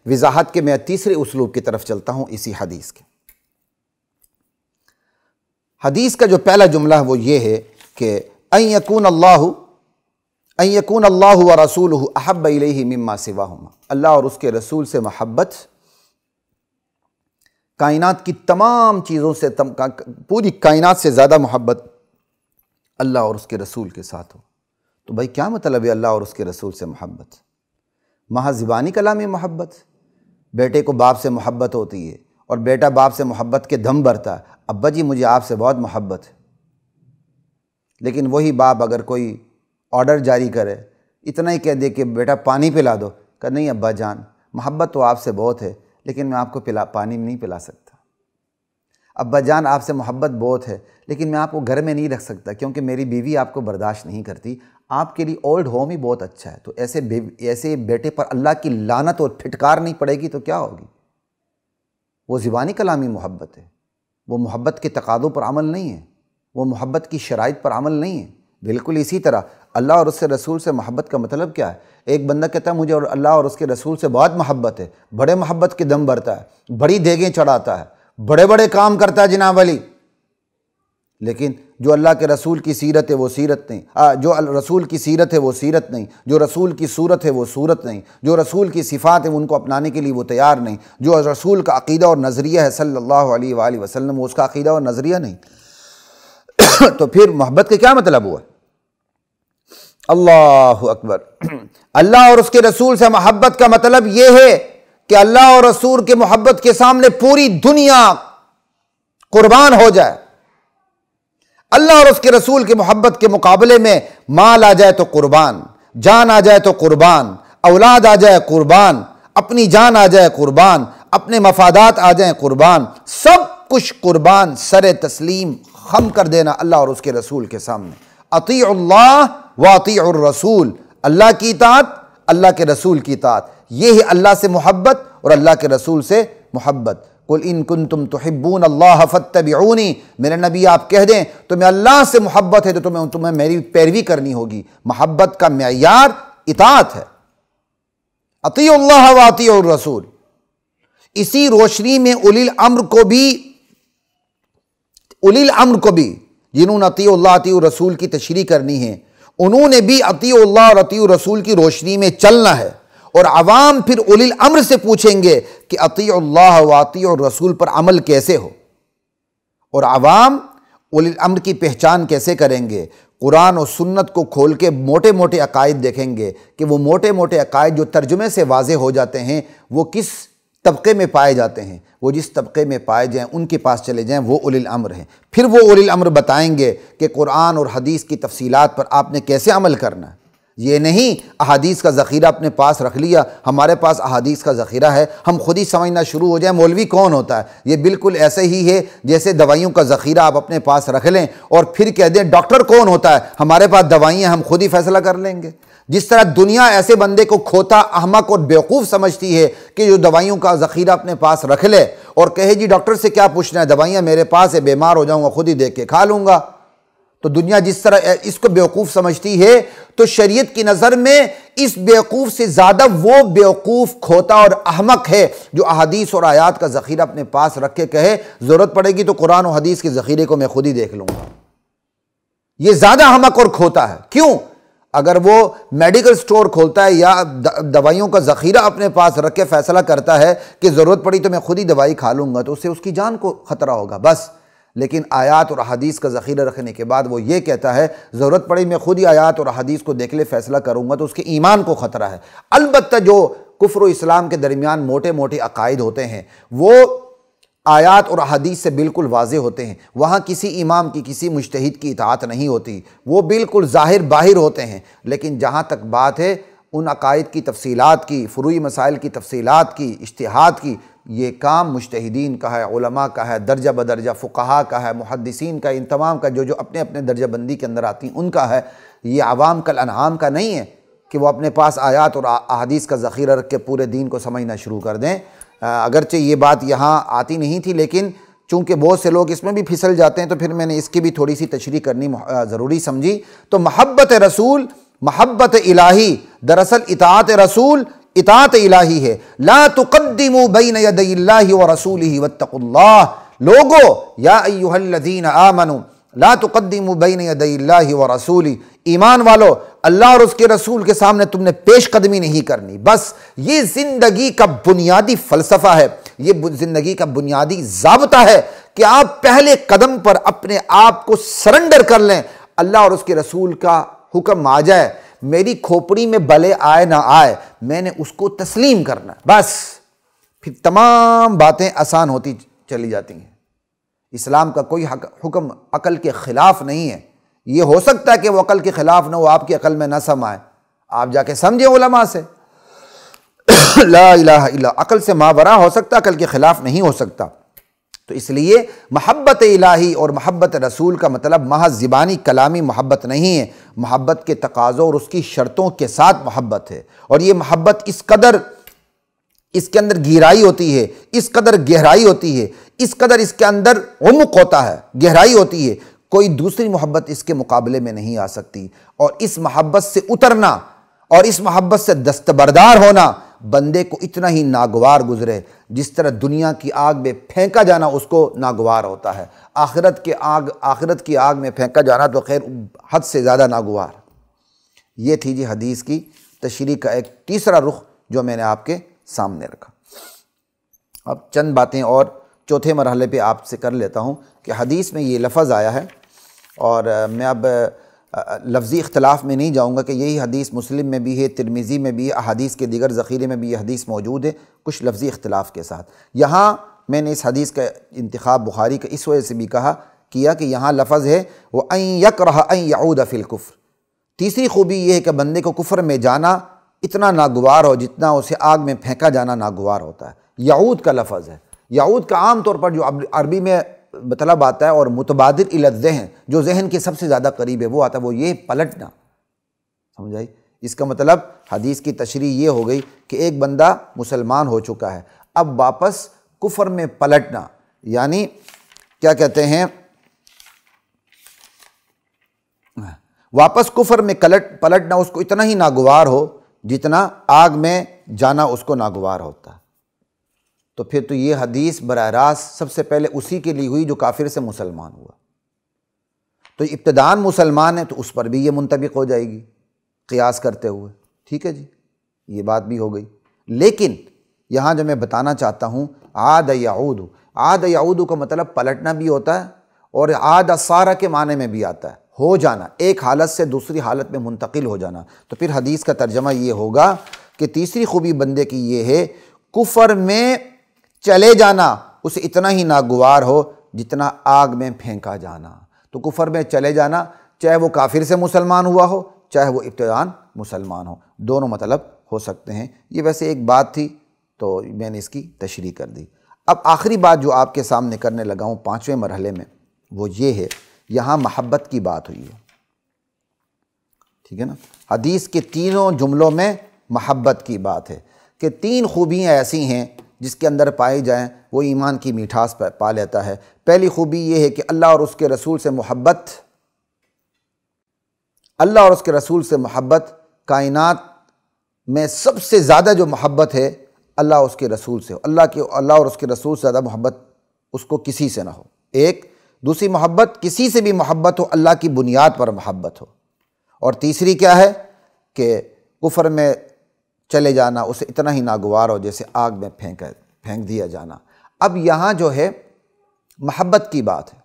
وضاحت کے میں تیسرے اسلوب کی طرف چلتا ہوں اسی حدیث کے۔ حدیث کا جو پہلا جملہ ہے وہ یہ ہے کہ ان یکون اللہ ورسولہ احب الیہ مما سواہما، اللہ اور اس کے رسول سے محبت کائنات کی تمام چیزوں سے، پوری کائنات سے زیادہ محبت اللہ اور اس کے رسول کے ساتھ ہو۔ تو بھائی کیا مطلب ہے اللہ اور اس کے رسول سے محبت؟ محض زبانی کلامی محبت؟ بیٹے کو باپ سے محبت ہوتی ہے اور بیٹا باپ سے محبت کے دم بھرتا ہے، ابا جی مجھے آپ سے بہت محبت ہے، لیکن وہی باپ اگر کوئی آرڈر جاری کرے، اتنا ہی کہہ دے کہ بیٹا پانی پلا دو، کہ نہیں ابا جان محبت تو آپ سے بہت ہے لیکن میں آپ کو پانی نہیں پلا سکتا، ابا جان آپ سے محبت بہت ہے لیکن میں آپ کو گھر میں نہیں رکھ سکتا کیونکہ میری بیوی آپ کو برداشت نہیں کرتی، آپ کے لیے اولڈ ہوم ہی بہت اچھا ہے۔ تو ایسے بیٹے پر اللہ کی لعنت اور پھٹکار نہیں پڑے گی تو کیا ہوگی؟ وہ زبانی کلامی محبت ہے، وہ محبت کے تقاضوں پر عمل نہیں ہے، وہ محبت کی شرائط پر عمل نہیں ہے۔ بالکل اسی طرح اللہ اور اس کے رسول سے محبت کا مطلب کیا ہے؟ ایک بندہ کہتا ہے مجھے اللہ اور اس کے رسول سے بہت محبت ہے، بڑے محبت کے دم بھرتا ہے، بڑی دیگیں چڑھاتا ہے، بڑے بڑے کام کرتا ہے جناب علی، لیکن جو اللہ کے رسول کی سیرت ہے وہ سیرت نہیں، جو رسول کی سیرت ہے وہ سیرت نہیں، جو رسول کی صورت ہے وہ صورت نہیں، جو رسول کی صفات ہے ان کو اپنانے کے لیے وہ تیار نہیں، جو رسول کا عقیدہ اور نظریہ ہے صلی اللہ علیہ وآلہ وسلم وہ اس کا عقیدہ اور نظریہ نہیں، تو پھر محبت کا کیا مطلب ہوا؟ اللہ اکبر۔ اللہ اور اس کے رسول سے محبت کا مطلب یہ ہے کہ اللہ اور رسول کے محبت کے سامنے پوری دنیا قربان ہو جائے، اللہ اور اس کے رسول کے محبت کے مقابلے میں مال آ جائے تو قربان، جان آ جائے تو قربان، اولاد آ جائے قربان، اپنی جان آ جائے قربان، اپنے مفادات آ جائیں قربان، سب کچھ قربان، سر تسلیم خم کر دینا اللہ اور اس کے رسول کے سامنے۔ اطیعوا اللہ واطیعوا الرسول، اللہ کی اطاعت، اللہ کے رسول کی اطاعت، یہ ہے اللہ سے محبت اور اللہ کے رسول سے محبت۔ قل ان کنتم تحبون اللہ فاتبعونی، میرے نبی آپ کہہ دیں تمہیں اللہ سے محبت ہے تو تمہیں میری پیروی کرنی ہوگی۔ محبت کا معیار اطاعت ہے، اطیعوا اللہ واطیعوا الرسول۔ اسی روشنی میں اولی الامر کو بھی جنہوں نے اطیعوا اللہ اطیعوا الرسول کی تشریح کرنی ہے، انہوں نے بھی اطیعوا اللہ اور اطیعوا الرسول کی روشنی میں چلنا ہے، اور عوام پھر اولی الامر سے پوچھیں گے کہ اطیعوا اللہ و اطیعوا الرسول پر عمل کیسے ہو، اور عوام اولی الامر کی پہچان کیسے کریں گے؟ قرآن و سنت کو کھول کے موٹے موٹے عقائد دیکھیں گے کہ وہ موٹے موٹے عقائد جو ترجمے سے واضح ہو جاتے ہیں وہ کس طبقے میں پائے جاتے ہیں، وہ جس طبقے میں پائے جائیں ان کے پاس چلے جائیں، وہ اولی الامر ہیں۔ پھر وہ اولی الامر بتائیں گے کہ قرآن اور حدیث کی تفصیلات پر آپ نے کیسے عمل کرنا ہے۔ یہ نہیں احادیث کا ذخیرہ اپنے پاس رکھ لیا، ہمارے پاس احادیث کا ذخیرہ ہے، ہم خود ہی سمجھنا شروع ہو جائیں مولوی کون ہوتا ہے۔ یہ بالکل ایسے ہی ہے جیسے دوائیوں کا ذخیرہ آپ اپنے پاس رکھ لیں اور پھر کہہ دیں ڈاکٹر کون ہوتا ہے، ہمارے پاس دوائیاں، ہم خود ہی فیصلہ کر لیں گے۔ جس طرح دنیا ایسے بندے کو کھوتا، احمق اور بیوقوف سمجھتی ہے کہ جو دوائیوں کا ذخیرہ اپنے پاس رکھ لے اور کہے جی ڈاکٹر سے کیا پوچھنا ہے، دوائیاں میرے پاس ہے، بیمار ہو جاؤں گا خود ہی دیکھ کے کھا لوں گا، تو دنیا جس طرح اس کو بیوقوف سمجھتی ہے، تو شریعت کی نظر میں اس بیوقوف سے زیادہ وہ بیوقوف کھوتا اور احمق ہے جو احادیث اور آیات کا ذخیرہ اپنے پاس رکھ کے کہے ضرورت پڑے گی تو قرآن و حدیث کے ذخیرے کو میں خود ہی دیکھ لوں گا۔ یہ زیادہ احمق اور کھوتا ہے۔ کیوں؟ اگر وہ میڈیکل سٹور کھولتا ہے یا دوائیوں کا ذخیرہ اپنے پاس رکھ کے فیصلہ کرتا ہے کہ ضرورت پڑی تو میں خود ہی دوائی کھا لوں گا، تو اس سے اس کی جان کو خطرہ ہوگا بس۔ لیکن آیات اور احادیث کا ذخیرہ رکھنے کے بعد وہ یہ کہتا ہے ضرورت پڑی میں خود ہی آیات اور احادیث کو دیکھ لے فیصلہ کروں گا، تو اس کے ایمان کو خطرہ ہے۔ البتہ جو کفر و اسلام کے درمیان موٹے موٹے عقائد ہوتے ہیں وہ آیات اور احادیث سے بالکل واضح ہوتے ہیں، وہاں کسی امام کی کسی مجتہد کی اطاعت نہیں ہوتی، وہ بالکل ظاہر باہر ہوتے ہیں۔ لیکن جہاں تک بات ہے ان عقائد کی تفصیلات کی، فروعی مسائل کی تفصیلات کی، اجتہاد کی، یہ کام مجتہدین کا ہے، علماء کا ہے، درجہ بدرجہ فقہاء کا ہے، محدثین کا، ان تمام کا جو اپنے اپنے درجہ بندی کے اندر آتی ہیں ان کا ہے۔ یہ عوام کل انعام کا نہیں ہے کہ وہ اپنے پاس آیات اور احادیث کا ذخیرہ رکھ کے پورے دین کو سمجھنا شروع کر دیں۔ اگرچہ یہ بات یہاں آتی نہیں تھی، لیکن چونکہ بہت سے لوگ اس میں بھی پھسل جاتے ہیں تو پھر میں نے اس کی بھی تھوڑی سی تشریح کرنی ضروری سمجھی۔ تو محبت رسول، محبت الہی، دراصل اطاعت رسول اطاعت الہی ہے۔ لا تقدموا بین یدی اللہ ورسولہ واتقوا اللہ، لوگو یا ایھا الذین آمنوا لا تقدموا بین یدی اللہ ورسولہ، ایمان والو اللہ اور اس کے رسول کے سامنے تم نے پیش قدمی نہیں کرنی۔ بس یہ زندگی کا بنیادی فلسفہ ہے، یہ زندگی کا بنیادی ضابطہ ہے کہ آپ پہلے قدم پر اپنے آپ کو سرنڈر کر لیں۔ اللہ اور اس کے رسول کا حکم آ جائے، میری کھوپڑی میں بلے آئے نہ آئے، میں نے اس کو تسلیم کرنا، بس پھر تمام باتیں آسان ہوتی چلی جاتی ہیں۔ اسلام کا کوئی حکم عقل کے خلاف نہیں ہے۔ یہ ہو سکتا ہے کہ وہ عقل کے خلاف نہ ہو، آپ کی عقل میں نہ سم آئے، آپ جا کے سمجھیں علماء سے۔ لا الہ الا، عقل سے ماورا ہو سکتا، عقل کے خلاف نہیں ہو سکتا۔ تو اس لیے محبت الہی اور محبت رسول کا مطلب محض زبانی کلامی محبت نہیں ہے، محبت کے تقاضوں اور اس کی شرطوں کے ساتھ محبت ہے۔ اور یہ محبت اس کے اندر گہرائی ہوتی ہے، اس قدر گہرائی ہوتی ہے، اس قدر اس کے اندر عمق ہوتا ہے، گہرائی ہوتی ہے، کوئی دوسری محبت اس کے مقابلے میں نہیں آ سکتی۔ اور اس محبت سے اترنا اور اس محبت سے دستبردار ہونا بندے کو اتنا ہی ناگوار گزرے جس طرح دنیا کی آگ میں پھینکا جانا اس کو ناگوار ہوتا ہے۔ آخرت کی آگ میں پھینکا جانا تو خیر حد سے زیادہ ناگوار۔ یہ تھی جی حدیث کی تشریح کا ایک تیسرا رخ جو میں نے آپ کے سامنے رکھا۔ اب چند باتیں اور چوتھے مرحلے پہ آپ سے کر لیتا ہوں کہ حدیث میں یہ لفظ آیا ہے، اور میں اب لفظی اختلاف میں نہیں جاؤں گا کہ یہی حدیث مسلم میں بھی ہے، ترمذی میں بھی ہے، احادیث کے دیگر ذخیرے میں بھی یہ حدیث موجود ہے، کچھ لفظی اختلاف کے ساتھ۔ یہاں میں نے اس حدیث کا انتخاب بخاری کا اس وجہ سے بھی کیا کہ یہاں لفظ ہے وَأَن يَكْرَهَ أَن يَعُودَ فِي الْكُفْرِ۔ تیسری خوبی یہ ہے کہ بندے کو کفر میں جانا اتنا ناگوار ہو جتنا اسے آگ میں پھینکا جانا ناگوار ہوتا ہے۔ یعود کا لفظ ہے، یعود کا عام طور پر جو عربی میں مطلب آتا ہے اور متبادر الی الذہن، جو ذہن کے سب سے زیادہ قریب ہے وہ آتا ہے، وہ یہ پلٹنا، سمجھائی؟ اس کا مطلب حدیث کی تشریح یہ ہو گئی کہ ایک بندہ مسلمان ہو چکا ہے، اب واپس کفر میں پلٹنا، یعنی کیا کہتے ہیں، واپس کفر میں پلٹنا اس کو اتنا ہی ناگوار ہو جتنا آگ میں جانا اس کو ناگوار ہوتا ہے۔ تو پھر تو یہ حدیث براہ راست سب سے پہلے اسی کے لیے ہوئی جو کافر سے مسلمان ہوا، تو ابتداً مسلمان ہے تو اس پر بھی یہ منطبق ہو جائے گی قیاس کرتے ہوئے، ٹھیک ہے جی، یہ بات بھی ہو گئی۔ لیکن یہاں جو میں بتانا چاہتا ہوں، عاد یعود، عاد یعود کا مطلب پلٹنا بھی ہوتا ہے اور عاد صار کے معنی میں بھی آتا ہے، ہو جانا، ایک حالت سے دوسری حالت میں منتقل ہو جانا۔ تو پھر حدیث کا ترجمہ یہ ہوگا کہ تیسری خوبی بندے کی یہ ہے کفر میں چلے جانا اسے اتنا ہی ناگوار ہو جتنا آگ میں پھینکا جانا۔ تو کفر میں چلے جانا چاہے وہ کافر سے مسلمان ہوا ہو چاہے وہ ابتداً مسلمان ہو، دونوں مطلب ہو سکتے ہیں۔ یہ ویسے ایک بات تھی تو میں نے اس کی تشریح کر دی۔ اب آخری بات جو آپ کے سامنے کرنے لگا ہوں پانچویں مرحلے میں، وہ یہ ہے، یہاں محبت کی بات ہوئی ہے، ٹھیک ہے نا؟ حدیث کے تینوں جملوں میں محبت کی بات ہے کہ تین خوبیاں ایسی ہیں جس کے اندر پائی جائیں وہ ایمان کی میٹھاس پا لیتا ہے۔ پہلی خوبی یہ ہے کہ اللہ اور اس کے رسول سے محبت، اللہ اور اس کے رسول سے محبت، کائنات میں سب سے زیادہ جو محبت ہے اللہ اور اس کے رسول سے، اللہ اور اس کے رسول سے زیادہ محبت اس کو کسی سے نہ ہو۔ ایک دوسری محبت، کسی سے بھی محبت ہو اللہ کی بنیاد پر محبت ہو، اور تیسری کیا ہے کہ کفر میں چلے جانا اسے اتنا ہی ناگوار ہو جیسے آگ میں پھینک دیا جانا۔ اب یہاں جو ہے محبت کی بات ہے،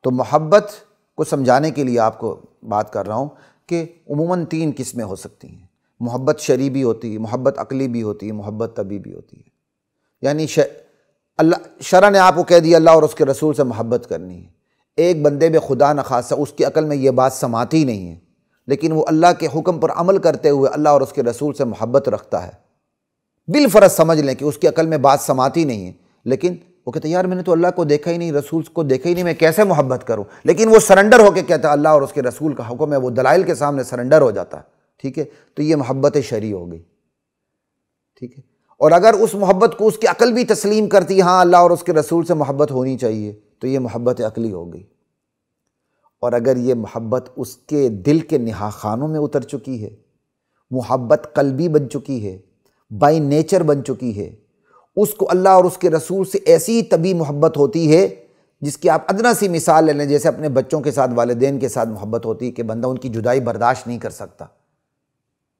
تو محبت کو سمجھانے کے لیے آپ کو بات کر رہا ہوں کہ عموماً تین قسمیں ہو سکتی ہیں۔ محبت شرعی بھی ہوتی ہے، محبت عقلی بھی ہوتی ہے، محبت طبعی بھی ہوتی ہے۔ یعنی شرع نے آپ کو کہہ دیا اللہ اور اس کے رسول سے محبت کرنی ہے، ایک بندے میں خدا نخواستہ اس کی عقل میں یہ بات سماتی نہیں ہے، لیکن وہ اللہ کے حکم پر عمل کرتے ہوئے اللہ اور اس کے رسول سے محبت رکھتا ہے۔ بالفرض سمجھ لیں کہ اس کی عقل میں بات سماتی نہیں ہے، لیکن وہ کہتے ہیں یار میں نے تو اللہ کو دیکھا ہی نہیں، رسول کو دیکھا ہی نہیں، میں کیسے محبت کروں؟ لیکن وہ سرنڈر ہو کے کہتا ہے اللہ اور اس کے رسول کا حکم ہے، وہ دلائل کے سامنے سرنڈر ہو جاتا ہے، ٹھیک ہے؟ تو یہ محبت شرعی ہو گئی، ٹھیک ہے؟ اور اگر اس محبت کو اس کی عقل بھی تسلیم کرتی، ہاں اللہ اور اس کے رسول سے محبت ہونی چاہیے، تو یہ محبت عقلی ہو گئی۔ اور اگر یہ محبت اس کے دل کے نہا خانوں میں اتر چکی ہے، محبت قلبی بن چکی ہے، بائی نیچر بن چکی ہے، اس کو اللہ اور اس کے رسول سے ایسی ہی طبعی محبت ہوتی ہے جس کی آپ ادنا سی مثال لے لیں، جیسے اپنے بچوں کے ساتھ والدین کے ساتھ محبت ہوتی ہے کہ بندہ ان کی جدائی برداشت نہیں کر سکتا،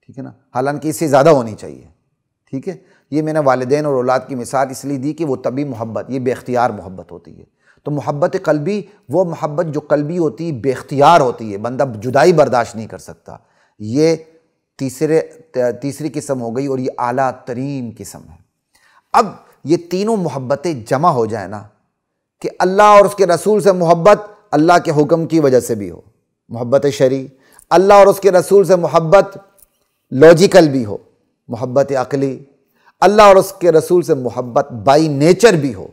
ٹھیک ہے نا، حالانکہ اس سے زیادہ ہونی چاہیے، ٹھیک ہے۔ یہ میں نے والدین اور اولاد کی مثال اس لیے دی کہ وہ طبعی محبت، یہ بے اختیار محبت ہوتی ہے۔ تو محبت قلبی وہ محبت جو قلبی ہوتی ہے، بے اختیار ہوتی ہے، بندہ جدائی برداشت نہیں کر سکتا، یہ تیسری قسم ہو گئی، اور یہ اعلیٰ ترین قسم ہے۔ اب یہ تینوں محبتیں جمع ہو جائیں نا، کہ اللہ اور اس کے رسول سے محبت اللہ کے حکم کی وجہ سے بھی ہو، محبت شرعی، اللہ اور اس کے رسول سے محبت لاجیکل بھی ہو، محبت عقلی، اللہ اور اس کے رسول سے محبت بائی نیچر بھی ہو،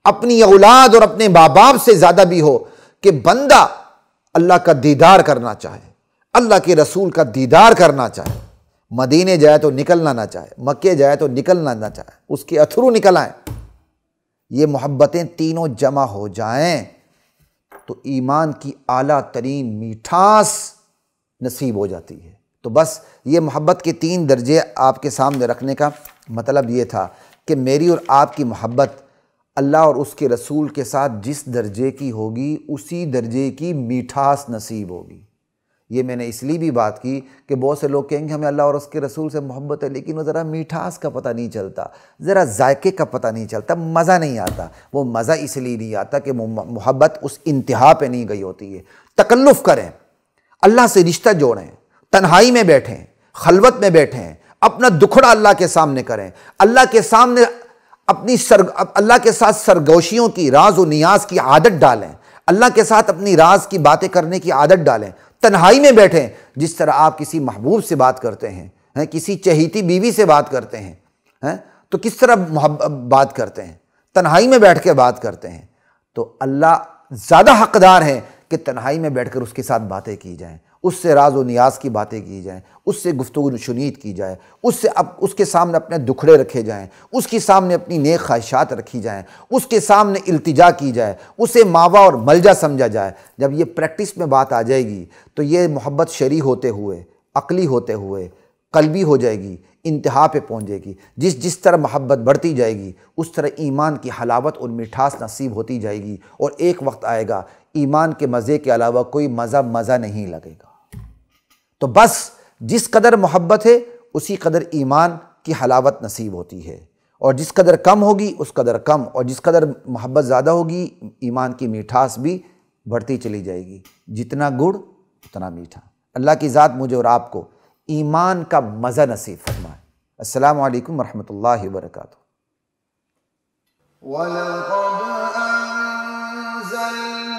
اپنی اولاد اور اپنے ماں باپ سے زیادہ بھی ہو، کہ بندہ اللہ کا دیدار کرنا چاہے، اللہ کے رسول کا دیدار کرنا چاہے، مدینے جائے تو نکلنا نہ چاہے، مکے جائے تو نکلنا نہ چاہے، اس کے اتھرو نکل آئیں۔ یہ محبتیں تینوں جمع ہو جائیں تو ایمان کی اعلیٰ ترین میٹھاس نصیب ہو جاتی ہے۔ تو بس یہ محبت کے 3 درجے آپ کے سامنے رکھنے کا مطلب یہ تھا کہ میری اور آپ کی محبت اللہ اور اس کے رسول کے ساتھ جس درجے کی ہوگی اسی درجے کی میٹھاس نصیب ہوگی۔ یہ میں نے اس لیے بھی بات کی کہ بہت سے لوگ کہیں گے ہمیں اللہ اور اس کے رسول سے محبت ہے، لیکن وہ ذرا میٹھاس کا پتہ نہیں چلتا، ذرا ذائقے کا پتہ نہیں چلتا، مزہ نہیں آتا۔ وہ مزہ اس لیے نہیں آتا کہ محبت اس انتہا پہ نہیں گئی ہوتی ہے۔ تکلف کریں، اللہ سے رشتہ جوڑیں، تنہائی میں بیٹھیں، خلوت میں بیٹھیں، اپنا دکھڑا اللہ کے سامنے کریں، اللہ کے سامنے اللہ کے ساتھ سرگوشیوں کی، راز و نیاز کی عادت ڈالیں، اللہ کے ساتھ اپنی راز کی باتیں کرنے کی عادت ڈالیں، تنہائی میں بیٹھیں، جس طرح آپ کسی محبوب سے بات کرتے ہیں، کسی چہیتی بیوی سے بات کرتے ہیں، تو کس طرح بات کرتے ہیں، تنہائی میں بیٹھ کے بات کرتے ہیں۔ تو اللہ زیادہ حقدار ہیں کہ تنہائی میں بیٹھ کر اس کے ساتھ باتیں کی جائیں، اس سے راز و نیاز کی باتیں کی جائیں، اس سے گفتگو نشنید کی جائے، اس کے سامنے اپنے دکھڑے رکھے جائیں، اس کے سامنے اپنی نیک خواہشات رکھی جائیں، اس کے سامنے التجا کی جائے، اسے ماوا اور ملجا سمجھا جائے۔ جب یہ پریکٹس میں بات آ جائے گی تو یہ محبت شرعی ہوتے ہوئے، عقلی ہوتے ہوئے، قلبی ہو جائے گی، انتہا پہ پہنچ جائے گی۔ جس طرح محبت بڑھتی جائے گی اس طرح ایمان کی حلاوت اور مٹھاس نصیب ہوتی جائے گی، اور ایک وقت آئے گا ایمان کے مزے کے علاوہ کوئی مزہ نہیں لگے گا۔ تو بس جس قدر محبت ہے اسی قدر ایمان کی حلاوت نصیب ہوتی ہے، اور جس قدر کم ہوگی اس قدر کم، اور جس قدر محبت زیادہ ہوگی ایمان کی میٹھاس بھی بڑھتی چلی جائے گی، جتنا گڑ اتنا میٹھا۔ اللہ کی ذات مجھے اور آپ کو ایمان کا مزہ نصیب فرمائے۔ السلام علیکم ورحمۃ اللہ وبرکاتہ۔ وَلَقَدْ أَنزَلْنَا